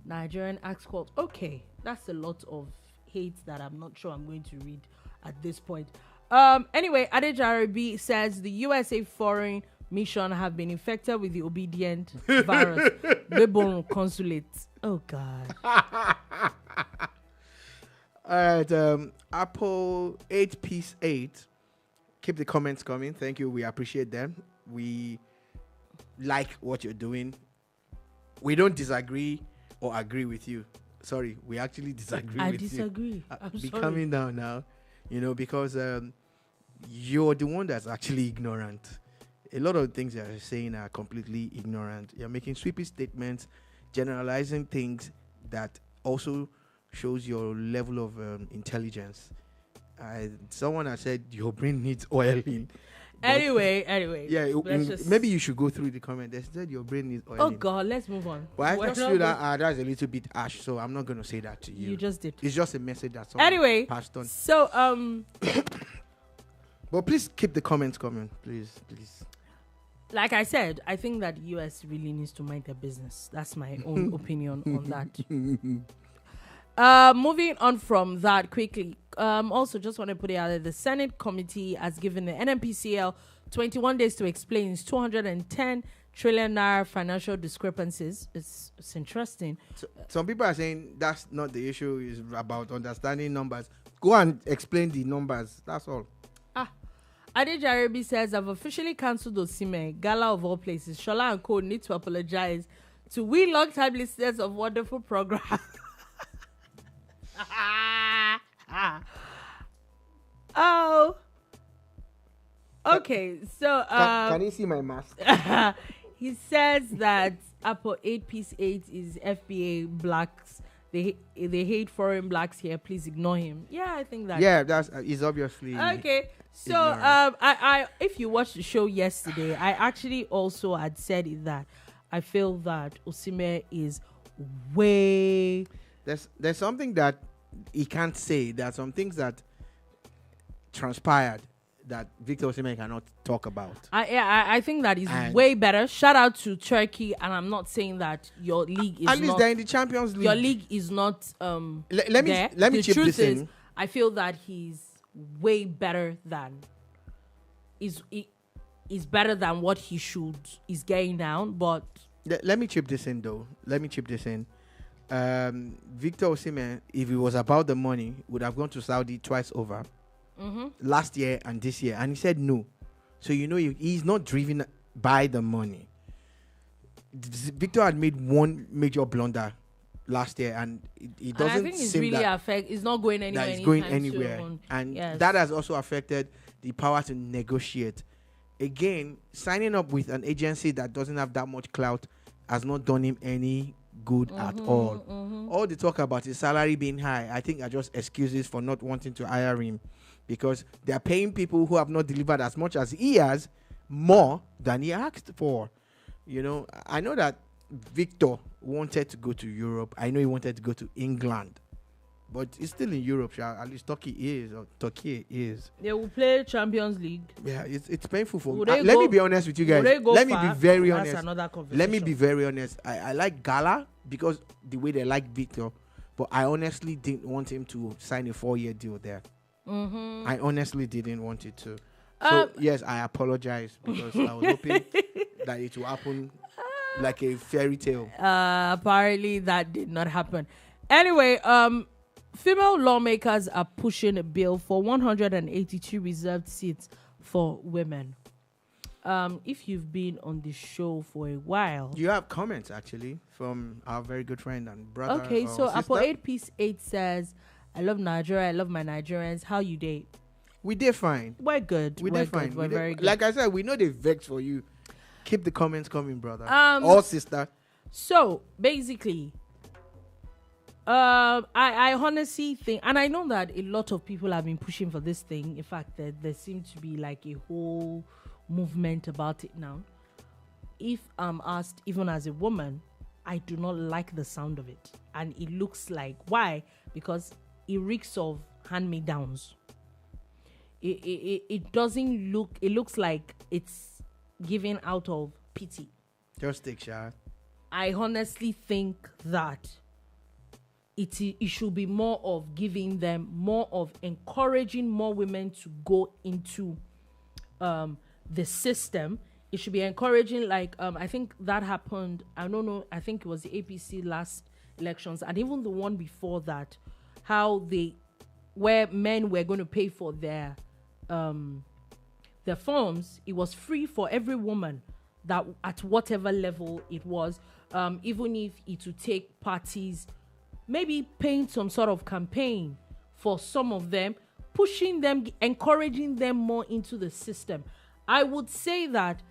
Nigerian acts called. Okay, that's a lot of hate that I'm not sure I'm going to read at this point. Anyway, Adejarabi says the USA foreign mission have been infected with the obedient virus. Borno consulate. Oh God. All right, Apple 8 piece 8. Keep the comments coming. Thank you. We appreciate them. We like what you're doing. We don't disagree or agree with you. Sorry, we actually disagree with you. I disagree. Be coming down now, because you're the one that's actually ignorant. A lot of things you're saying are completely ignorant. You're making sweeping statements, generalizing things that also shows your level of intelligence. Someone has said your brain needs oiling. Anyway. Yeah, maybe you should go through the comment. They said your brain needs oiling. Oh God, let's move on. But I just feel that that's a little bit harsh, so I'm not going to say that to you. You just did. It's just a message that someone passed on. So But please keep the comments coming, please. Like I said, I think that the US really needs to mind their business. That's my own opinion on that. Moving on from that quickly. Also, just want to put it out there. The Senate committee has given the NNPCL 21 days to explain its 210 trillion naira financial discrepancies. It's interesting. So, some people are saying that's not the issue. It's about understanding numbers. Go and explain the numbers. That's all. Ade Jarabi says, I've officially cancelled Osimhen, Gala of all places. Sola and Co need to apologize to we long-time listeners of wonderful program. Oh. Okay, so can you see my mask? He says that Apple 8 piece 8 is FBA blacks. They hate foreign blacks here. Please ignore him. Yeah, I think that. Yeah, that's is obviously okay. So I if you watched the show yesterday, I actually also had said it that I feel that Osimhen is way. There's something that he can't say. There are some things that transpired that Victor Osimhen cannot talk about. I think that is way better. Shout out to Turkey, and I'm not saying that your league is at least they're in the Champions League. Your league is not let me chip this in. I feel that he's way better than is better than what he should is getting down. But let me chip this in though. Victor Osimhen, if it was about the money, would have gone to Saudi twice over. Last year and this year, and he said no. So he's not driven by the money. Victor had made one major blunder last year, and it doesn't I think it's seem really that it's not going anywhere. That it's going anywhere, and that has also affected the power to negotiate. Again, signing up with an agency that doesn't have that much clout has not done him any good at all. All the talk about his salary being high, I think, are just excuses for not wanting to hire him, because they are paying people who have not delivered as much as he has, more than he asked for. I know that Victor wanted to go to Europe. I know he wanted to go to England, but he's still in Europe. At least Turkey is. They will play Champions League. Yeah, it's painful for me. Let me be honest with you guys. Let me be very honest. That's another conversation. Let me be very honest. I like Gala because the way they like Victor, but I honestly didn't want him to sign a 4-year deal there. I honestly didn't want it to. So yes, I apologize because I was hoping that it will happen like a fairy tale. Apparently that did not happen. Anyway, female lawmakers are pushing a bill for 182 reserved seats for women. If you've been on the show for a while, you have comments actually from our very good friend and brother. Okay, so Apple 8 piece 8 says, I love Nigeria. I love my Nigerians. How you date? We did fine. We're good. We're fine. We're very good. Like I said, we know they vex for you. Keep the comments coming, brother. Or sister. So basically, I honestly think, and I know that a lot of people have been pushing for this thing. In fact, there seems to be like a whole movement about it now. If I'm asked, even as a woman, I do not like the sound of it, and it looks like why? Because it reeks of hand-me-downs. It doesn't look. It looks like it's given out of pity. Just take shot. I honestly think that it should be more of giving them, more of encouraging more women to go into the system. It should be encouraging, like I think that happened. I don't know. I think it was the APC last elections, and even the one before that, how they where men were going to pay for their forms, it was free for every woman that at whatever level it was, even if it would take parties, maybe paying some sort of campaign for some of them, pushing them, encouraging them more into the system. I would say that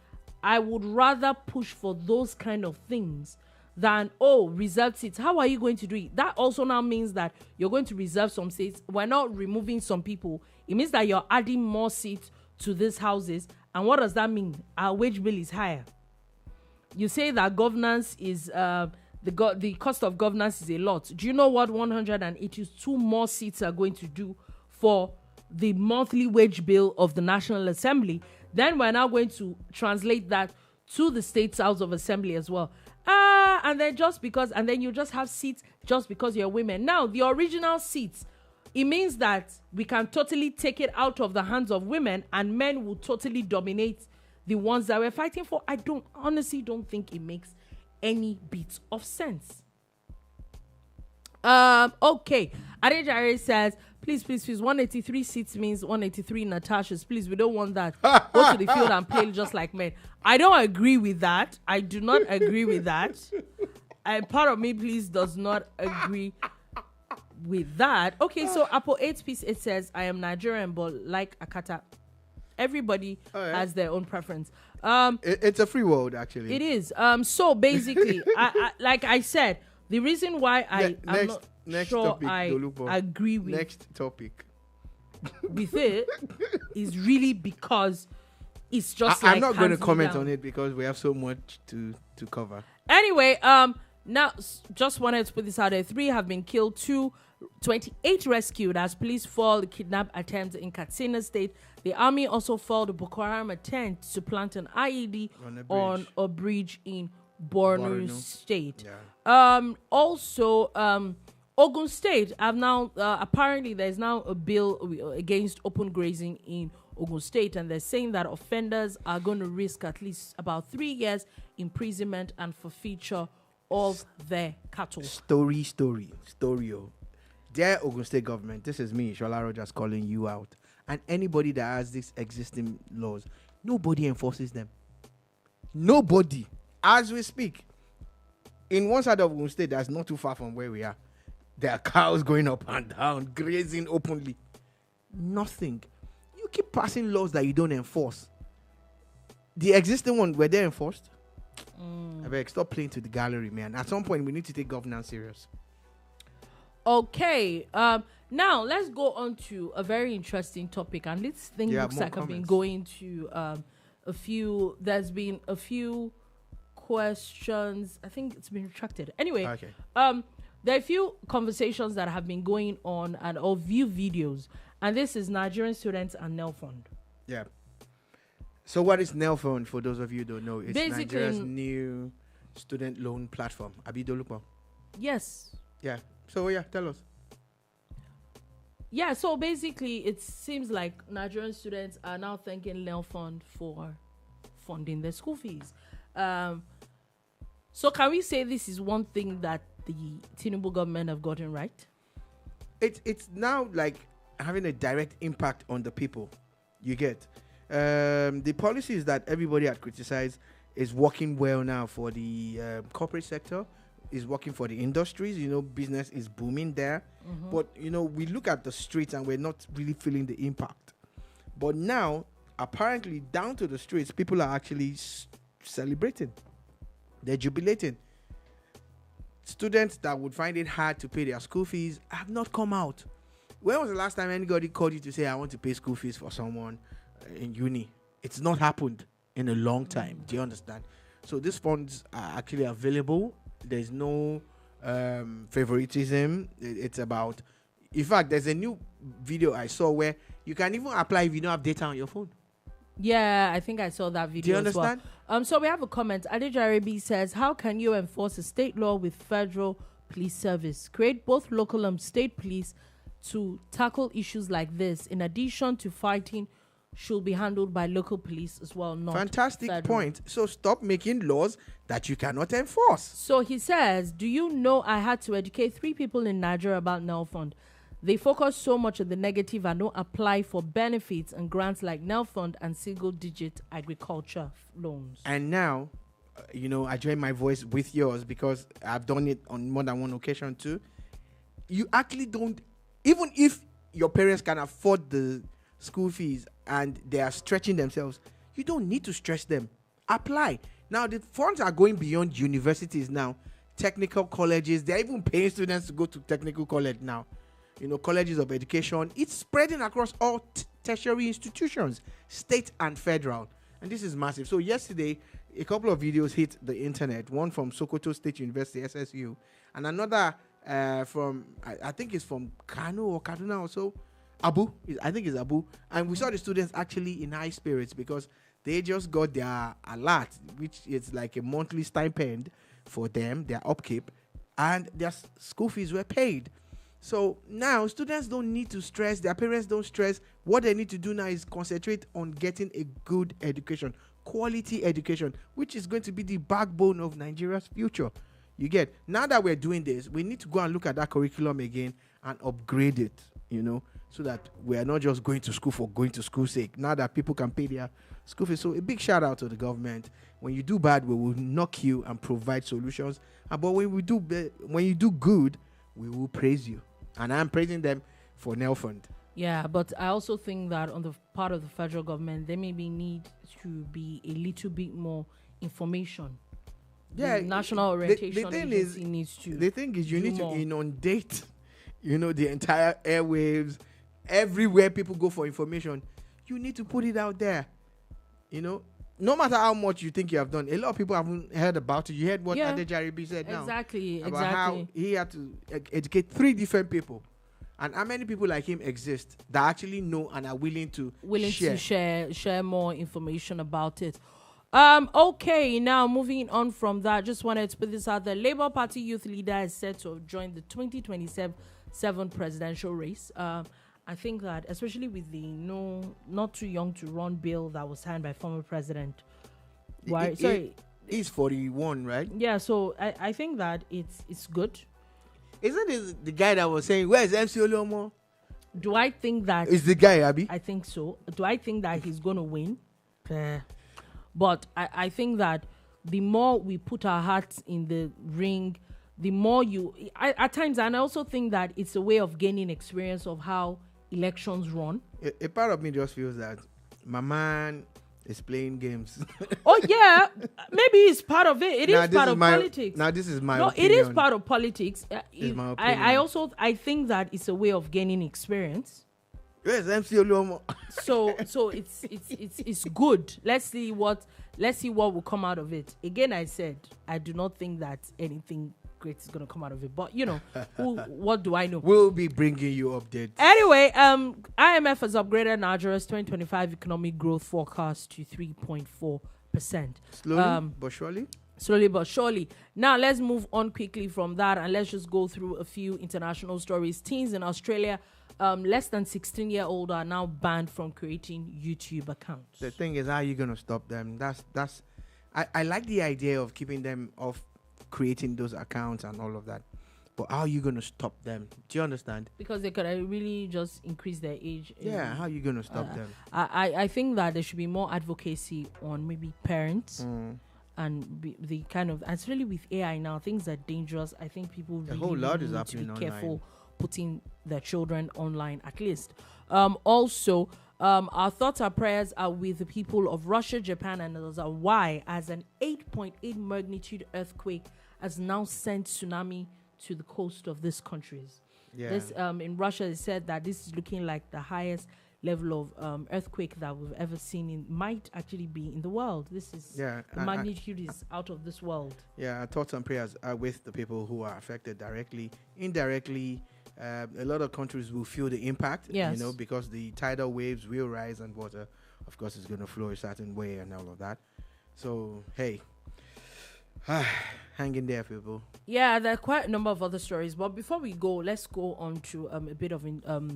I would rather push for those kind of things than, reserve seats. How are you going to do it? That also now means that you're going to reserve some seats. We're not removing some people. It means that you're adding more seats to these houses. And what does that mean? Our wage bill is higher. You say that governance is, the cost of governance is a lot. Do you know what 182 more seats are going to do for the monthly wage bill of the National Assembly? Then we're now going to translate that to the State House of Assembly as well. And then you just have seats just because you're women. Now, the original seats, it means that we can totally take it out of the hands of women and men will totally dominate the ones that we're fighting for. I honestly don't think it makes any bit of sense. Okay. Adejare says, please, 183 seats means 183 Natashas. Please, we don't want that. Go to the field and play just like men. I don't agree with that. I do not agree with that. And part of me, please, does not agree with that. Okay, so Apple 8 piece, it says, I am Nigerian, but like Akata. Everybody has their own preference. It's a free world, actually. It is. So basically, I like I said, the reason why I'm not sure topic, I Dolupo. Agree with next topic with it is really because it's just I'm not going to comment on it because we have so much to cover. Anyway, now just wanted to put this out there. 3 have been killed, 28 rescued as police foil the kidnap attempt in Katsina state. The army also foiled the Boko Haram attempt to plant an IED on a bridge in Borno state. Yeah. Also, Ogun state have now apparently there's now a bill against open grazing in Ogun state, and they're saying that offenders are going to risk at least about 3 years imprisonment and forfeiture of their cattle. Story. Dear Ogun state government, this is me, Sola Rogers, calling you out. And anybody that has these existing laws, nobody enforces them. Nobody. As we speak, in one side of Ogun state that's not too far from where we are, there are cows going up and down, grazing openly. Nothing. You keep passing laws that you don't enforce. The existing ones, were they enforced? I beg, stop playing to the gallery, man. At some point, we need to take governance serious. Okay. Now, let's go on to a very interesting topic. And this thing looks like I've been going to there's been a few questions. I think it's been retracted. Anyway, okay. There are a few conversations that have been going on and or view videos. And this is Nigerian students and NELFUND. Yeah. So what is NELFUND, for those of you who don't know? It's basically Nigeria's new student loan platform. Abi Dolupo. Yes. Yeah. So yeah, tell us. Yeah, so basically it seems like Nigerian students are now thanking NELFUND for funding their school fees. So can we say this is one thing that the Tinubu government have gotten right? It's now like having a direct impact on the people. You get the policies that everybody had criticized is working well now for the corporate sector, is working for the industries. Business is booming there. But we look at the streets and we're not really feeling the impact. But now, apparently, down to the streets, people are actually celebrating. They're jubilating. Students that would find it hard to pay their school fees have not come out. When was the last time anybody called you to say, I want to pay school fees for someone in uni? It's not happened in a long time. Do you understand? So these funds are actually available. There's no favoritism. It's about, in fact, there's a new video I saw where you can even apply if you don't have data on your phone. Yeah, I think I saw that video. Do you understand? As well. So we have a comment. Adejarabi says, how can you enforce a state law with federal police service? Create both local and state police to tackle issues like this. In addition to fighting, should be handled by local police as well. Not fantastic federal. Point. So stop making laws that you cannot enforce. So he says, do you know I had to educate 3 people in Nigeria about NELFUND? They focus so much on the negative and don't apply for benefits and grants like NELFUND and single-digit agriculture loans. And now, I join my voice with yours because I've done it on more than one occasion too. You actually don't, even if your parents can afford the school fees and they are stretching themselves, you don't need to stretch them. Apply. Now, the funds are going beyond universities now. Technical colleges, they're even paying students to go to technical college now. Colleges of education. It's spreading across all tertiary institutions, state and federal. And this is massive. So yesterday, a couple of videos hit the internet. One from Sokoto State University, SSU, and another from, I think it's from Kano or Katsina or so. I think it's Abu. And we saw the students actually in high spirits because they just got their alert, which is like a monthly stipend for them, their upkeep, and their school fees were paid. So now students don't need to stress, their parents don't stress. What they need to do now is concentrate on getting a good education, quality education, which is going to be the backbone of Nigeria's future. You get, now that we're doing this, we need to go and look at that curriculum again and upgrade it, so that we are not just going to school for going to school's sake. Now that people can pay their school fees. So a big shout out to the government. When you do bad, we will knock you and provide solutions. But when you do good, we will praise you. And I'm praising them for NELFUND. Yeah, but I also think that on the part of the federal government, there maybe need to be a little bit more information. Yeah, the National Orientation Agency needs to. The thing is, you need to inundate, the entire airwaves, everywhere people go for information. You need to put it out there. No matter how much you think you have done, a lot of people haven't heard about it. You heard what Adejaribi said now. Exactly. How he had to educate 3 different people. And how many people like him exist that actually know and are willing to share more information about it. Okay, now moving on from that, just wanted to put this out there. Labour Party youth leader is set to join the 2027 presidential race. I think that, especially with the not too young to run bill that was signed by former president. He's 41, right? Yeah, so I think that it's good. Isn't it the guy that was saying, where's MC Oluomo? Do I think that... It's the guy, Abby? I think so. Do I think that he's going to win? But I think that the more we put our hearts in the ring, the more at times, and I also think that it's a way of gaining experience of how elections run. A part of me just feels that my man is playing games. Oh yeah, maybe it's part of it. It is part of politics. Now this is my opinion. It is part of politics. It's my opinion. I think that it's a way of gaining experience. Yes, MC Oluomo. So it's good. Let's see what will come out of it. Again, I said I do not think that anything great is going to come out of it. But what do I know? We'll be bringing you updates. Anyway, IMF has upgraded Nigeria's 2025 economic growth forecast to 3.4%. Slowly but surely. Slowly but surely. Now let's move on quickly from that and let's just go through a few international stories. Teens in Australia, less than 16-year-old are now banned from creating YouTube accounts. The thing is, how are you going to stop them? I like the idea of keeping them off creating those accounts and all of that, but how are you going to stop them? Do you understand? Because they could really just increase their age. Yeah, how are you going to stop them? I think that there should be more advocacy on maybe parents and the kind of, and especially with AI now, things are dangerous. I think people really, whole lot is need to be happening careful online. Putting their children online at least. Also, our thoughts and prayers are with the people of Russia, Japan, and others. Why? As an 8.8 magnitude earthquake has now sent tsunami to the coast of these countries. Yeah. This in Russia, they said that this is looking like the highest level of earthquake that we've ever seen. Might actually be in the world. This is the magnitude is out of this world. Yeah, our thoughts and prayers are with the people who are affected directly, indirectly. A lot of countries will feel the impact, because the tidal waves will rise and water, of course, is going to flow a certain way and all of that. So, hey, hang in there, people. Yeah, there are quite a number of other stories. But before we go, let's go on to a bit of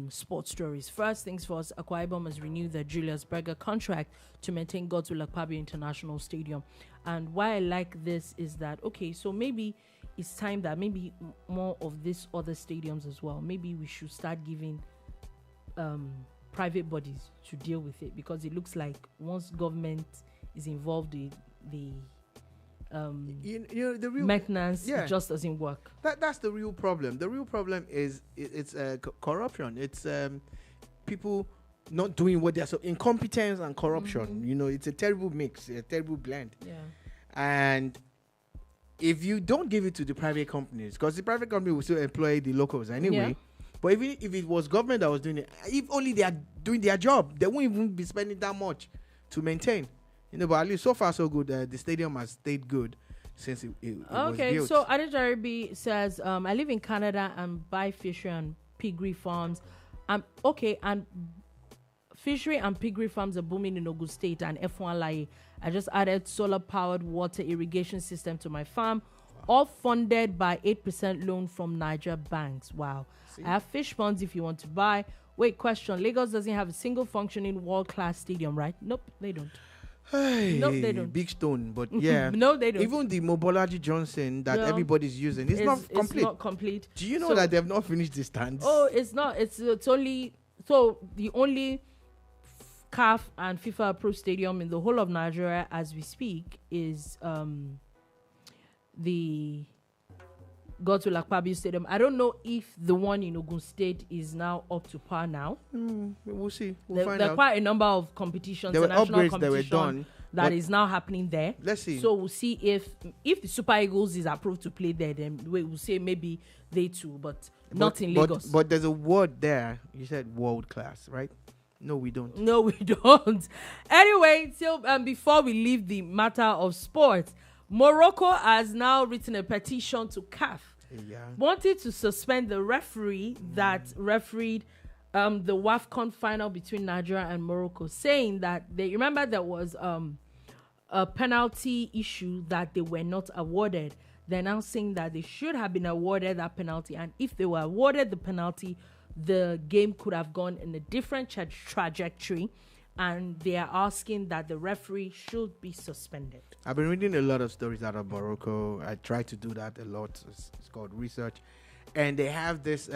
sports stories. First things first, Akwa Ibom has renewed the Julius Berger contract to maintain Godswill Akpabio International Stadium. And why I like this is that, okay, so maybe it's time that maybe more of these other stadiums as well, maybe we should start giving private bodies to deal with it, because it looks like once government is involved, the the real maintenance it just doesn't work. That's the real problem. The real problem is it's corruption. It's people not doing what they're incompetence and corruption. It's a terrible mix, a terrible blend. Yeah. And if you don't give it to the private companies, because the private company will still employ the locals anyway. But even if it was government that was doing it, if only they are doing their job, they won't even be spending that much to maintain. But at least so far so good. The stadium has stayed good since it was built. So Adejaribi says, I live in Canada and buy fishery and piggery farms. And fishery and piggery farms are booming in Ogun State and F1 Lai. I just added solar-powered water irrigation system to my farm, all funded by 8% loan from Niger banks. Wow. See? I have fish ponds if you want to buy. Wait, question. Lagos doesn't have a single functioning world-class stadium, right? Nope, they don't. Hey, no, they don't. Big stone, but yeah. No, they don't. Even the Mobolaji Johnson that everybody's using, it's not complete. It's not complete. Do you know that they've not finished the stands? Oh, it's not. It's only... So, the only CAF and FIFA approved stadium in the whole of Nigeria as we speak is the Godswill Akpabio Stadium. I don't know if the one in Ogun State is now up to par now. We'll see. There are quite a number of competitions, there were national upgrades competition that were done that is now happening there. Let's see. So we'll see if the Super Eagles is approved to play there. Then we'll say maybe they too, but not in Lagos. But there's a word there. You said world class, right? No, we don't. No, we don't. Anyway, till before we leave the matter of sports, Morocco has now written a petition to CAF, wanted to suspend the referee that refereed the WAFCON final between Nigeria and Morocco, saying that they remember there was a penalty issue that they were not awarded. They're now saying that they should have been awarded that penalty, and if they were awarded the penalty, the game could have gone in a different trajectory, and they are asking that the referee should be suspended. I've been reading a lot of stories out of Morocco. I try to do that a lot. It's called research. And they have this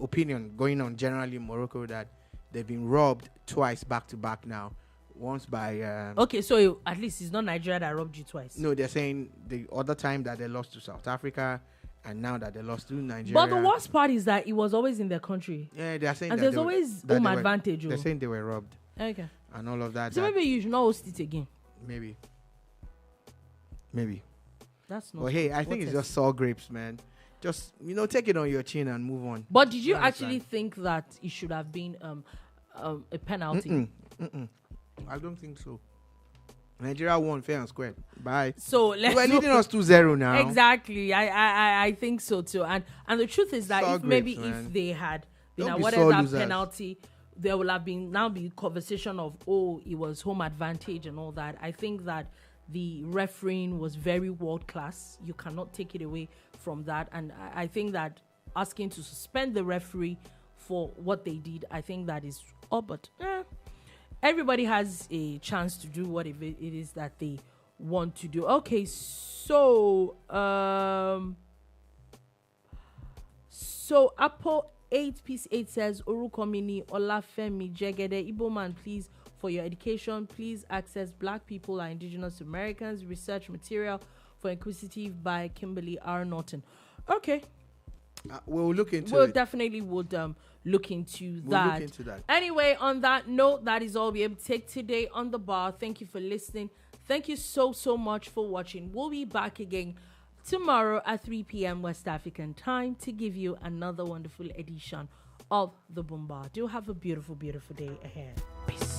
opinion going on generally in Morocco that they've been robbed twice back to back now. Once by... okay, so at least it's not Nigeria that robbed you twice. No, they're saying the other time that they lost to South Africa, and now that they lost to Nigeria. But the worst part is that it was always in their country. Yeah, they're saying and that there's always home advantage. They're saying they were robbed. Okay. And all of that. So maybe you should not host it again. Maybe. That's not. But hey, I think it's just sour grapes, man. Just, take it on your chin and move on. But did you actually think that it should have been a penalty? I don't think so. Nigeria won fair and square. Bye. So we're leading us 2-0 now. Exactly. I think so too. And the truth is that if they had been awarded that penalty, there will have been conversation of it was home advantage and all that. I think that the refereeing was very world class. You cannot take it away from that. And I think that asking to suspend the referee for what they did, I think that is but everybody has a chance to do what it is that they want to do. Okay, so Apple 8 piece 8 says Orukomini Olafemi Jegede Igbo man, please, for your education, please access Black People are Indigenous Americans research material for Inquisitive by Kimberly R. Norton. Okay. We'll look into it. We'll definitely would look into that. Anyway, on that note, that is all we have to take today on The Bar. Thank you for listening. Thank you so much for watching. We'll be back again tomorrow at 3 p.m. West African time to give you another wonderful edition of The Boom Bar. Do have a beautiful, beautiful day ahead. Peace.